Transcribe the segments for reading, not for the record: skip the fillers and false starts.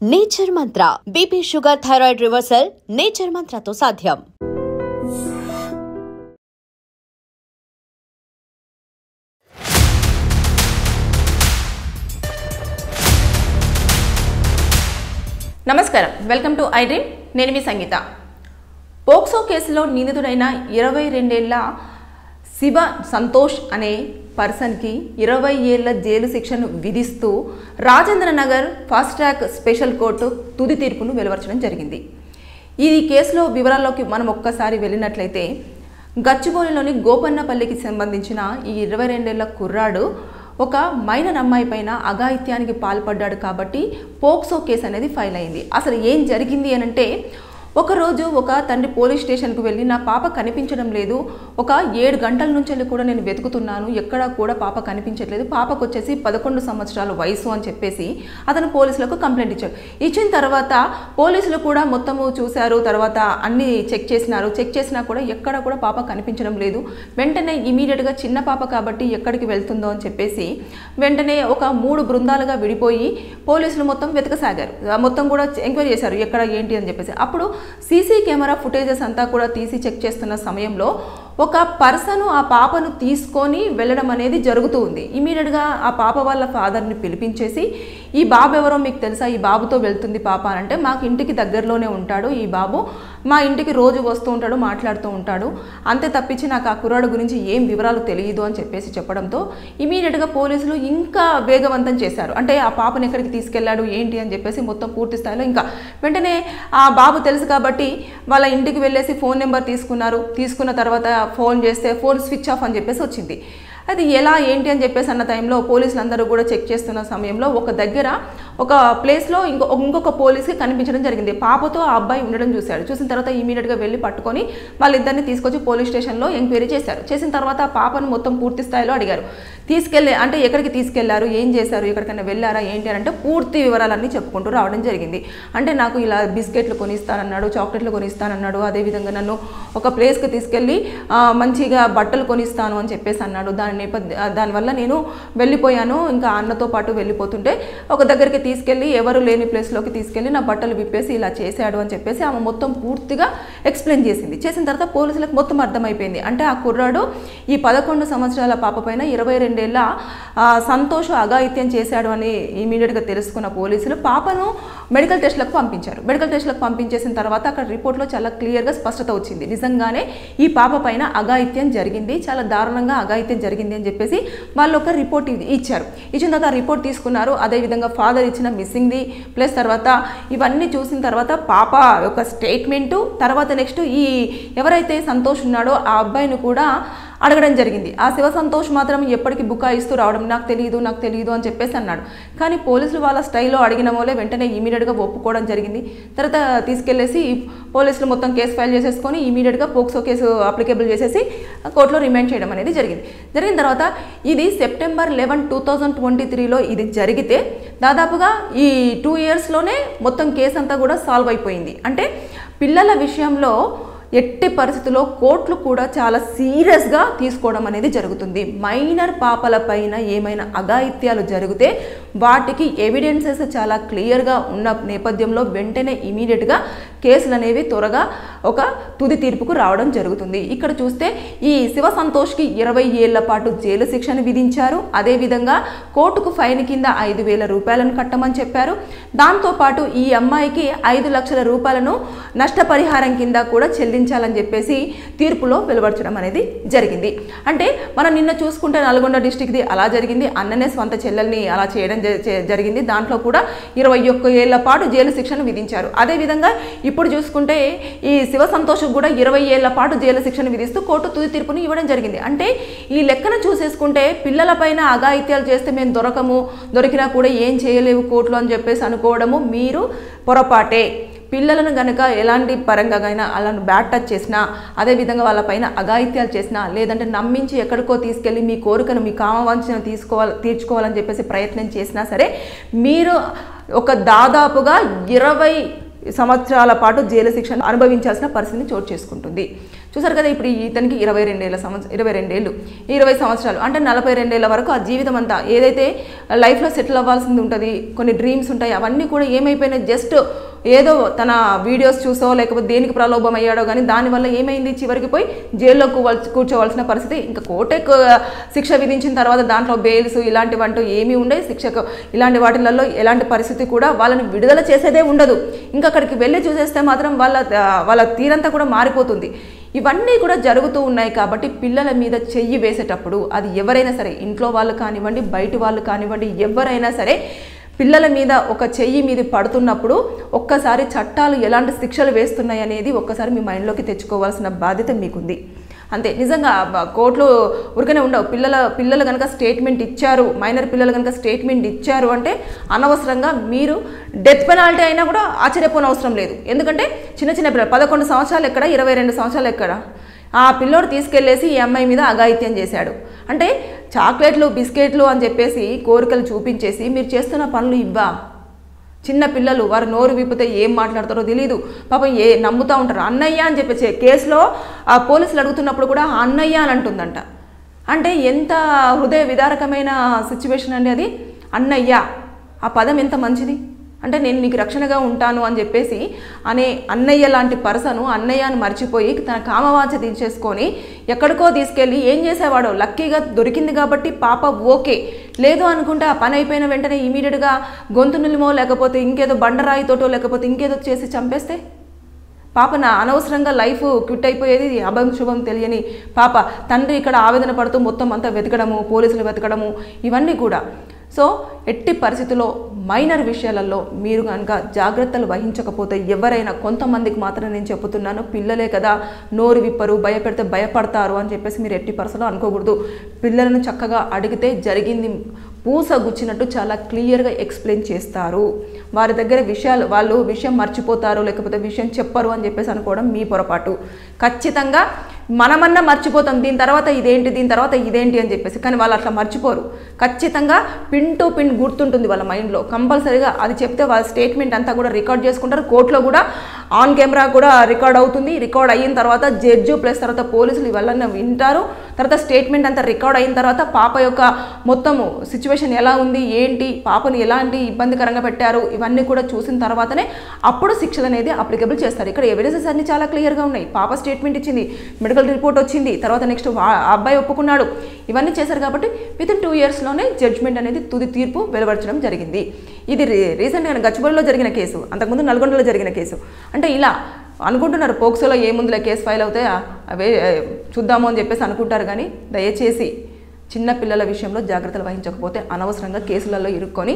Nature Mantra BP sugar thyroid reversal Nature మంత్రతో సాధ్యం. నమస్కారం, వెల్కమ్ టు ఐ డ్రీమ్. నేను మీ సంగీత. పోక్సో కేసులో నిందితుడైన 22 ఏళ్ల శివ సంతోష్ అనే పర్సన్కి 20 ఏళ్ల జైలు శిక్షను విధిస్తూ Rajendranagar fast track special court తుది తీర్పును వెలువరించడం జరిగింది. ఈ కేసులో వివరాల్లోకి మనం ఒక్కసారి వెళ్ళినట్లయితే, గచ్చిబౌలిలోని గోపన్నపల్లికి సంబంధించిన ఈ 22 ఏళ్ల కుర్రాడు ఒక మైనర్ అమ్మాయి పైన అఘాయిత్యానికి పాల్పడ్డాడు కాబట్టి పోక్సో కేసు అనేది ఫైల్ అయింది. అసలు ఏం జరిగింది అనంటే, ఒకరోజు ఒక తండ్రి పోలీస్ స్టేషన్కు వెళ్ళి నా పాప కనిపించడం లేదు, ఒక 7 గంటల నుంచి కూడా నేను వెతుకుతున్నాను, ఎక్కడా కూడా పాప కనిపించట్లేదు, పాపకు వచ్చేసి 11 సంవత్సరాల వయసు అని చెప్పేసి అతను పోలీసులకు కంప్లైంట్ ఇచ్చాడు. ఇచ్చిన తర్వాత పోలీసులు కూడా మొత్తము చూశారు, తర్వాత అన్నీ చెక్ చేసినా కూడా ఎక్కడ కూడా పాప కనిపించడం లేదు. వెంటనే ఇమీడియట్గా చిన్న పాప కాబట్టి ఎక్కడికి వెళ్తుందో అని చెప్పేసి వెంటనే ఒక 3 బృందాలుగా విడిపోయి పోలీసులు మొత్తం వెతకసాగారు. మొత్తం కూడా ఎంక్వైరీ చేశారు ఎక్కడ ఏంటి అని చెప్పేసి. అప్పుడు సీసీ కెమెరా ఫుటేజెస్ అంతా కూడా తీసి చెక్ చేస్తున్న సమయంలో ఒక పర్సన్ ఆ పాపను తీసుకొని వెళ్ళడం అనేది జరుగుతూ ఉంది. ఇమీడియట్గా ఆ పాప వాళ్ళ ఫాదర్ని పిలిపించేసి, ఈ బాబు ఎవరో మీకు తెలుసా, ఈ బాబుతో వెళ్తుంది పాప అని అంటే, మాకు ఇంటికి దగ్గరలోనే ఉంటాడు ఈ బాబు, మా ఇంటికి రోజు వస్తూ ఉంటాడు, మాట్లాడుతూ ఉంటాడు, అంతే తప్పించి నాకు ఆ కుర్రాడు గురించి ఏం వివరాలు తెలియదు అని చెప్పేసి చెప్పడంతో ఇమీడియట్గా పోలీసులు ఇంకా వేగవంతం చేశారు. అంటే ఆ పాపను ఎక్కడికి తీసుకెళ్లాడు ఏంటి అని చెప్పేసి మొత్తం పూర్తి స్థాయిలో ఇంకా వెంటనే ఆ బాబు తెలుసు కాబట్టి వాళ్ళ ఇంటికి వెళ్ళేసి ఫోన్ నెంబర్ తీసుకున్న తర్వాత ఫోన్ చేస్తే ఫోన్ స్విచ్ ఆఫ్ అని చెప్పేసి వచ్చింది. అది ఎలా ఏంటి అని చెప్పేసి అన్న టైంలో పోలీసులు అందరూ కూడా చెక్ చేస్తున్న సమయంలో ఒక దగ్గర ఒక ప్లేస్లో ఇంకొక పోలీస్కి కనిపించడం జరిగింది. పాపతో ఆ అబ్బాయి ఉండడం చూసిన తర్వాత ఇమీడియట్గా వెళ్ళి పట్టుకొని వాళ్ళిద్దరిని తీసుకొచ్చి పోలీస్ స్టేషన్లో ఎంక్వైరీ చేసిన తర్వాత ఆ పాపను మొత్తం పూర్తి స్థాయిలో అడిగారు. అంటే ఎక్కడికి తీసుకెళ్లారు, ఏం చేశారు, ఎక్కడికైనా వెళ్ళారా ఏంటి అని అంటే పూర్తి వివరాలన్నీ చెప్పుకుంటూ రావడం జరిగింది. అంటే నాకు ఇలా బిస్కెట్లు కొనిస్తానన్నాడు, చాక్లెట్లు కొనిస్తానన్నాడు, అదేవిధంగా నన్ను ఒక ప్లేస్కి తీసుకెళ్ళి మంచిగా బట్టలు కొనిస్తాను అని చెప్పేసి అన్నాడు. దానివల్ల నేను వెళ్ళిపోయాను, ఇంకా అన్నతో పాటు వెళ్ళిపోతుంటే ఒక దగ్గరికి తీసుకెళ్ళి ఎవరు లేని ప్లేస్లోకి తీసుకెళ్ళి నా బట్టలు విప్పేసి ఇలా చేశాడు అని చెప్పేసి ఆమె మొత్తం పూర్తిగా ఎక్స్ప్లెయిన్ చేసిన తర్వాత పోలీసులకు మొత్తం అర్థమైపోయింది. అంటే ఆ కుర్రాడు ఈ 11 సంవత్సరాల పాప పైన 22 ఏళ్ల సంతోష్ అఘాయిత్యం చేశాడు అని ఇమీడియట్గా తెలుసుకున్న పోలీసులు పాపను మెడికల్ టెస్ట్లకు పంపించారు. మెడికల్ టెస్ట్లకు పంపించేసిన తర్వాత అక్కడ రిపోర్ట్లో చాలా క్లియర్గా స్పష్టత వచ్చింది. నిజంగానే ఈ పాప పైన అఘాయిత్యం జరిగింది, చాలా దారుణంగా అఘాయిత్యం జరిగింది అని చెప్పేసి వాళ్ళు ఒక రిపోర్ట్ ఇచ్చారు. ఇచ్చిన తర్వాత రిపోర్ట్ తీసుకున్నారు. అదేవిధంగా ఫాదర్ ఇచ్చిన మిస్సింగ్ది ప్లస్ తర్వాత ఇవన్నీ చూసిన తర్వాత పాప యొక్క స్టేట్మెంటు, తర్వాత నెక్స్ట్ ఈ ఎవరైతే సంతోష్ ఉన్నాడో ఆ అబ్బాయిని కూడా అడగడం జరిగింది. ఆ శివ సంతోష్ మాత్రం ఎప్పటికీ బుకాయిస్తూ రావడం, నాకు తెలియదు అని చెప్పేసి అన్నాడు. కానీ పోలీసులు వాళ్ళ స్టైల్లో అడిగిన వాళ్ళే వెంటనే ఇమీడియట్గా ఒప్పుకోవడం జరిగింది. తర్వాత తీసుకెళ్లేసి పోలీసులు మొత్తం కేసు ఫైల్ చేసేసుకొని ఇమీడియట్గా పోక్సో కేసు అప్లికేబుల్ చేసేసి కోర్టులో రిమాండ్ చేయడం అనేది జరిగిన తర్వాత ఇది సెప్టెంబర్ 11, 2023లో ఇది జరిగితే దాదాపుగా ఈ 2 ఇయర్స్లోనే మొత్తం కేసు అంతా కూడా సాల్వ్ అయిపోయింది. అంటే పిల్లల విషయంలో ఎట్టి పరిస్థితుల్లో కోర్టులు కూడా చాలా సీరియస్గా తీసుకోవడం అనేది జరుగుతుంది. మైనర్ పాపల పైన ఏమైనా అఘాయిత్యాలు జరిగితే వాటికి ఎవిడెన్సెస్ చాలా క్లియర్గా ఉన్న నేపథ్యంలో వెంటనే ఇమీడియట్గా కేసులు అనేవి త్వరగా ఒక తుది తీర్పుకు రావడం జరుగుతుంది. ఇక్కడ చూస్తే ఈ శివ సంతోష్కి 20 ఏళ్ల పాటు జైలు శిక్షను విధించారు. అదేవిధంగా కోర్టుకు ఫైన్ కింద 5,000 రూపాయలను కట్టమని చెప్పారు. దాంతోపాటు ఈ అమ్మాయికి 5 లక్షల రూపాయలను నష్టపరిహారం కింద కూడా చెల్లించాలని చెప్పేసి తీర్పులో వెలువడచడం అనేది జరిగింది. అంటే మనం నిన్న చూసుకుంటే నల్గొండ డిస్టిక్ది అలా జరిగింది, అన్ననే స్వంత చెల్లెల్ని అలా చేయడం జరిగింది. దాంట్లో కూడా 21 ఏళ్ల పాటు జైలు శిక్షను విధించారు. అదేవిధంగా ఇప్పుడు చూసుకుంటే ఈ శివ సంతోష్ కూడా 20 ఏళ్ల పాటు జైలు శిక్షను విధిస్తూ కోర్టు తుది తీర్పుని ఇవ్వడం జరిగింది. అంటే ఈ లెక్కన చూసేసుకుంటే పిల్లల పైన అఘాయిత్యాలు చేస్తే మేము దొరికినా కూడా ఏం చేయలేవు కోర్టులో అని చెప్పేసి అనుకోవడము మీరు పొరపాటే. పిల్లలను కనుక ఎలాంటి పరంగానైనా అలాను బ్యాడ్ టచ్ చేసినా, అదేవిధంగా వాళ్ళపైన అఘాయిత్యాలు చేసినా, లేదంటే నమ్మించి ఎక్కడికో తీసుకెళ్ళి మీ కోరికను మీ కామవాంఛన తీర్చుకోవాలని చెప్పేసి ప్రయత్నం చేసినా సరే మీరు ఒక దాదాపుగా 20 సంవత్సరాల పాటు జైలు శిక్షను అనుభవించాల్సిన పరిస్థితిని చోటు చేసుకుంటుంది. చూసారు కదా, ఇప్పుడు ఇతనికి 22 ఏళ్ళు, 20 సంవత్సరాలు అంటే 42 ఏళ్ళ వరకు ఆ జీవితం అంతా ఏదైతే లైఫ్లో సెటిల్ అవ్వాల్సింది ఉంటుంది, కొన్ని డ్రీమ్స్ ఉంటాయి, అవన్నీ కూడా ఏమైపోయినాయి, జస్ట్ ఏదో తన వీడియోస్ చూసో లేకపోతే దేనికి ప్రలోభం అయ్యాడో కానీ దానివల్ల ఏమైంది, చివరికి పోయి జైల్లో కూర్చోవలసిన పరిస్థితి. ఇంకా కోర్టే శిక్ష విధించిన తర్వాత దాంట్లో బెయిల్స్ ఇలాంటివంటూ ఏమీ ఉండే, శిక్షకు ఇలాంటి వాటిలలో ఎలాంటి పరిస్థితి కూడా వాళ్ళని విడుదల చేసేదే ఉండదు. ఇంకా అక్కడికి వెళ్ళి చూసేస్తే మాత్రం వాళ్ళ తీరంతా కూడా మారిపోతుంది. ఇవన్నీ కూడా జరుగుతూ ఉన్నాయి. కాబట్టి పిల్లల మీద చెయ్యి వేసేటప్పుడు అది ఎవరైనా సరే, ఇంట్లో వాళ్ళు కానివ్వండి, బయట వాళ్ళు కానివ్వండి, ఎవరైనా సరే పిల్లల మీద ఒక చెయ్యి మీద పడుతున్నప్పుడు ఒక్కసారి చట్టాలు ఎలాంటి శిక్షలు వేస్తున్నాయి అనేది ఒక్కసారి మీ మైండ్లోకి తెచ్చుకోవాల్సిన బాధ్యత మీకుంది. అంతే, నిజంగా కోర్టులు ఊరికనే ఉండవు. పిల్లలు కనుక స్టేట్మెంట్ ఇచ్చారు, మైనర్ పిల్లలు కనుక స్టేట్మెంట్ ఇచ్చారు అంటే అనవసరంగా మీరు డెత్ పెనాల్టీ అయినా కూడా ఆశ్చర్యపోనవసరం లేదు. ఎందుకంటే చిన్న పిల్లలు 11 సంవత్సరాలు ఎక్కడ, 22 సంవత్సరాలు ఎక్కడ, ఆ పిల్లోడు తీసుకెళ్లేసి ఈ అమ్మాయి మీద అఘాయిత్యం చేశాడు అంటే చాక్లెట్లు బిస్కెట్లు అని చెప్పేసి కోరికలు చూపించేసి మీరు చేస్తున్న పనులు ఇవ్వా? చిన్న పిల్లలు వారు నోరు విప్పితే ఏం మాట్లాడతారో తెలియదు, పాపం నమ్ముతూ ఉంటారు. అన్నయ్య అని చెప్పేసి కేసులో ఆ పోలీసులు అడుగుతున్నప్పుడు కూడా అన్నయ్య అని అంటుందంట. అంటే ఎంత హృదయ విదారకమైన సిచ్యువేషన్ అండి అది. అన్నయ్య ఆ పదం ఎంత మంచిది అంటే, నేను నీకు రక్షణగా ఉంటాను అని చెప్పేసి అనే అన్నయ్య లాంటి పర్సను అన్నయ్యను మర్చిపోయి తన కామవాంఛ తీర్చేసుకొని ఎక్కడికో తీసుకెళ్ళి ఏం చేసేవాడో. లక్కీగా దొరికింది కాబట్టి పాప ఓకే, లేదు అనుకుంటే ఆ పని అయిపోయిన వెంటనే ఇమీడియట్గా గొంతు నిలుమో లేకపోతే ఇంకేదో బండరాయితోటో లేకపోతే ఇంకేదో చేసి చంపేస్తే పాప అనవసరంగా లైఫ్ క్విట్ అయిపోయేది. అభం శుభం తెలియని పాప తండ్రి ఇక్కడ ఆవేదన పడుతూ మొత్తం అంతా వెతకడము, పోలీసులు వెతకడము, ఇవన్నీ కూడా. సో ఎట్టి పరిస్థితుల్లో మైనర్ విషయాలలో మీరు కనుక జాగ్రత్తలు వహించకపోతే ఎవరైనా, కొంతమందికి మాత్రం నేను చెబుతున్నాను, పిల్లలే కదా నోరు విప్పరు, భయపెడితే భయపడతారు అని చెప్పేసి మీరు ఎట్టి పరిస్థితుల్లో అనుకోకూడదు. పిల్లలను చక్కగా అడిగితే జరిగింది పూస గుచ్చినట్టు చాలా క్లియర్గా ఎక్స్ప్లెయిన్ చేస్తారు. వారి దగ్గర వాళ్ళు విషయం మర్చిపోతారు లేకపోతే విషయం చెప్పరు అని చెప్పేసి అనుకోవడం మీ పొరపాటు. ఖచ్చితంగా మనమన్నా మర్చిపోతాం, దీని తర్వాత ఇదేంటి అని చెప్పేసి, కానీ వాళ్ళు అట్లా మర్చిపోరు. ఖచ్చితంగా పిన్ టు పిన్ గుర్తుంటుంది వాళ్ళ మైండ్లో. కంపల్సరీగా అది చెప్తే వాళ్ళ స్టేట్మెంట్ అంతా కూడా రికార్డ్ చేసుకుంటారు. కోర్టులో కూడా ఆన్ కెమెరా కూడా రికార్డ్ అవుతుంది. రికార్డ్ అయిన తర్వాత జడ్జు ప్లస్ తర్వాత పోలీసులు ఇవన్నీ వింటారు. తర్వాత స్టేట్మెంట్ అంతా రికార్డ్ అయిన తర్వాత పాప యొక్క మొత్తము సిచ్యువేషన్ ఎలా ఉంది, ఏంటి, పాపను ఎలాంటి ఇబ్బందికరంగా పెట్టారు, ఇవన్నీ కూడా చూసిన తర్వాతనే అప్పుడు శిక్షలు అనేది అప్లికబుల్ చేస్తారు. ఇక్కడ ఎవిడెన్సెస్ అన్ని చాలా క్లియర్గా ఉన్నాయి. పాప స్టేట్మెంట్ ఇచ్చింది, మెడికల్ రిపోర్ట్ వచ్చింది, తర్వాత నెక్స్ట్ అబ్బాయి ఒప్పుకున్నాడు, ఇవన్నీ చేశారు. కాబట్టి వితిన్ 2 yearsలోనే జడ్జ్మెంట్ అనేది తుది తీర్పు వెలువడడం జరిగింది. ఇది రీసెంట్గా గచ్చిబౌలిలో జరిగిన కేసు, అంతకుముందు నల్గొండలో జరిగిన కేసు. అంటే ఇలా అనుకుంటున్నారు పోక్సోలో ఏముందిలే కేసు ఫైల్ అవుతాయి అవే చూద్దాము అని చెప్పేసి అనుకుంటారు. కానీ దయచేసి చిన్న పిల్లల విషయంలో జాగ్రత్తలు వహించకపోతే అనవసరంగా కేసులలో ఇరుక్కొని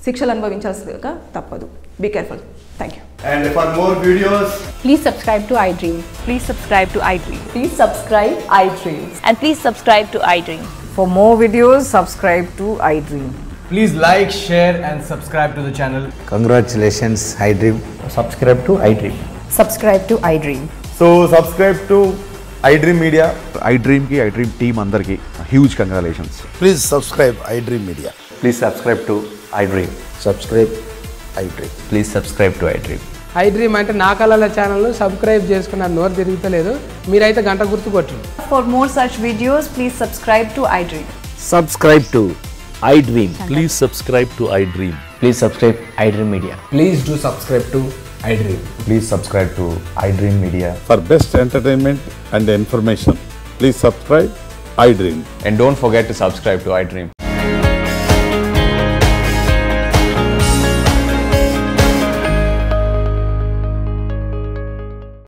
శిక్షలు అనుభవించాల్సిగా తప్పదు. Be careful. Thank you. And for more videos, Please subscribe to iDream. Please subscribe to iDream. Please subscribe iDream. And please subscribe to iDream. For more videos, subscribe to iDream. Please like, share and subscribe to the channel. Congratulations, iDream. Subscribe to iDream. Subscribe to iDream. so subscribe to iDream Media. iDream team andarki huge congratulations. Please subscribe iDream Media. Please subscribe to iDream. Subscribe iDream. Please subscribe to iDream. iDream అంటే నా కళల channel subscribe చేసుకున్న నోరు తిరుగుతలేదు, మీరైతే గంట గుర్తు కొట్టండి. For more such videos, please subscribe to iDream. Subscribe to iDream. Please subscribe to iDream. Please subscribe iDream Media. Please do subscribe to iDream. Please subscribe to iDream Media. For best entertainment and information, please subscribe iDream. And don't forget to subscribe to iDream.